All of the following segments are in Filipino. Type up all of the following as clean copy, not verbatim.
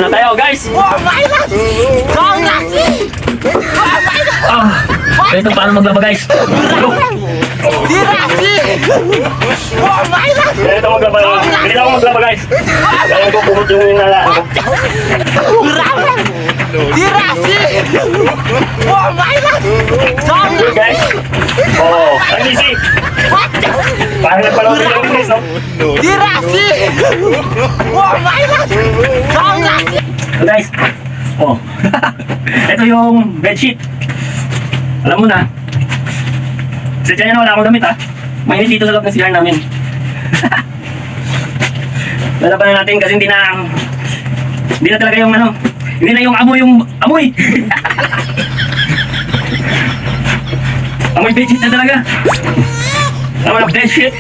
Na tayo guys! Oh my God! Saan nasi? Oh my God! Ito paano maglaba guys? Di nasi! Oh my God! Ito maglaba. Hindi ako maglaba guys. Kaya ko kumot yung inalaan ko. Grabe! Di nasi! Oh my God! Saan Okay nasi? guys? Oo. Ang easy. Parang nagpalawin yung guys no? Di nasi! Oh my God! Saan nasi? So guys. Oh. Ito yung bedsheet. Alam mo na. Sadya niya na wala akong damit ha. Mainit dito sa loob ng CR namin. Lalaban na natin kasi hindi na talaga yung ano. Hindi na yung amoy. Amoy bedsheet na talaga. Tama na bedsheet.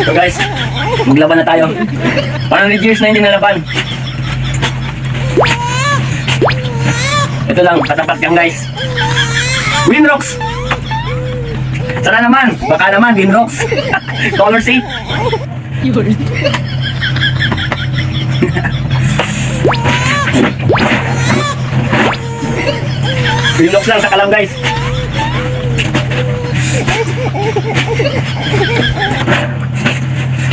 So guys, maglaban na tayo. Parang years na hindi nalaban. Ito lang, katapat yan guys. Winrocks. Sana naman, baka naman Winrocks. Color safe. Winrocks lang, saka lang guys.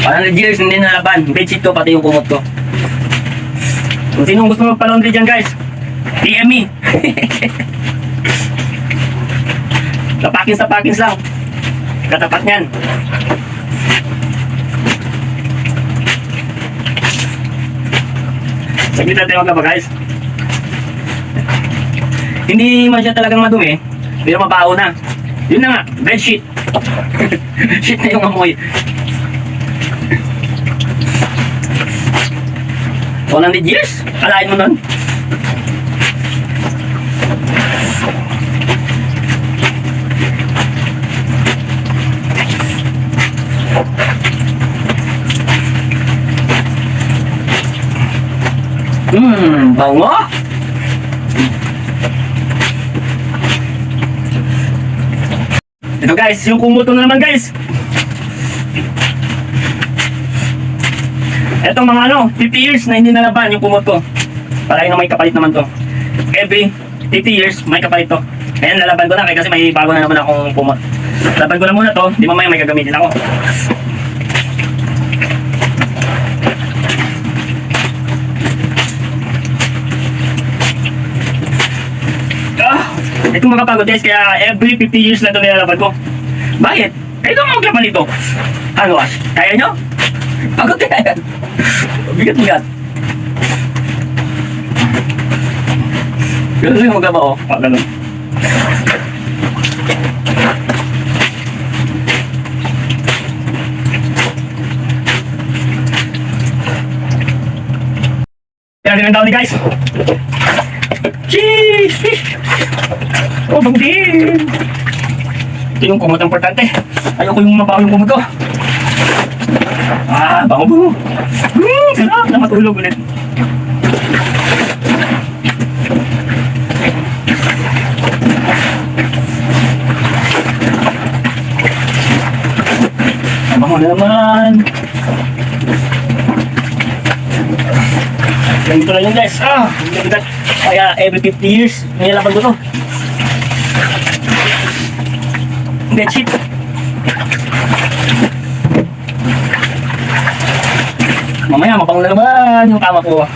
Parang years hindi nalaban. Bedsheet ko, pati yung kumot ko. Kung sinong gusto magpa-laundry dyan guys, DM me. Sa pakins lang. Katapat niyan. Saglit natin maglaba guys. Hindi man siya talagang madumi, pero mabaho na. Yun na nga, bedsheet. Sheet na yung amoy. 100 years? Kalain mo nun? Bango? Ito guys, yung kumuto na naman guys. Etong mga 50 years na hindi nalaban yung kumot ko. Palagi na may kapalit naman to. Every 50 years may kapalit to. Ayan, lalaban ko na kasi may bago na naman akong kumot. Laban ko na muna to, di mamaya may gagamitin ako. Ito makapagod guys, kaya every 50 years na ito nilalaban ko. Bakit? Kayo ito maglaban ito. Ano Ash? Kaya nyo? Pagod kaya yan. Bigat. Ganun yung maglaban oh. Ganun. Kaya din ang tao ni guys. Sheesh! Oh, bang din! Ito yung kumot importante. Ayoko yung mabaho yung kumot ko. Bango. Sarap na matulog ulit. Bango na naman. Ganito lang yun guys. Kaya every 50 years, nilalaban ko to. Bedsheet. Mamaya, mabango na naman yung kama ko.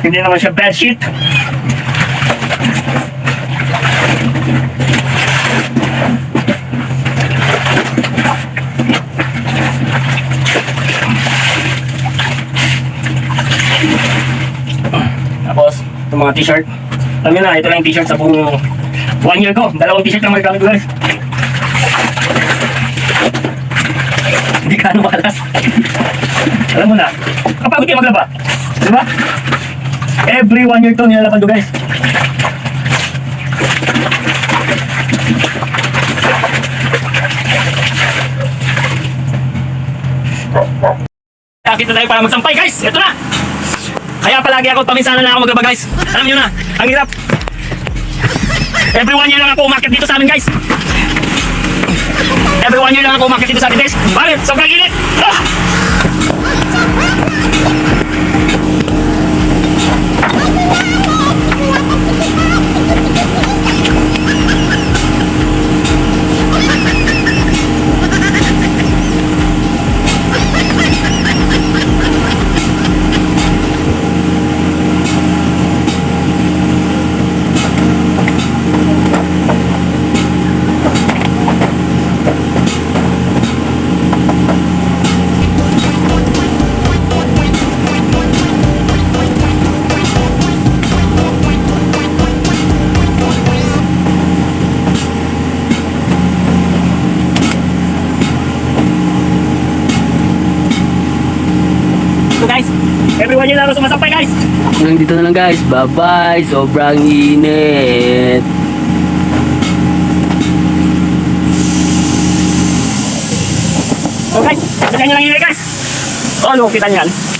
Hindi naman siya bedsheet. Tapos, itong mga t-shirt. Alam nyo na, ito lang yung t-shirt sa buong 1 year ko. 2 t-shirt lang magagamit ko guys. Hindi ka ano makalas. Alam mo na, kapagod kayo maglaba. Diba? Every 1 year to nilalaban ko guys. Kita tayo para magsampay guys. Ito na. Kaya palagi ako paminsanan na ako maglaba guys. Alam nyo na, ang hirap. Every 1 year lang ako umakit dito sa amin guys. Everyone year lang ako umakit dito sa ating test. Bakit? Sobrang init! Ah! So guys, everyone year lang ako sumasampay guys. Hanggang dito na lang guys. Bye-bye. Sobrang init. So guys, bilhan nyo lang yun guys. Oh, ano, kita nyo yan.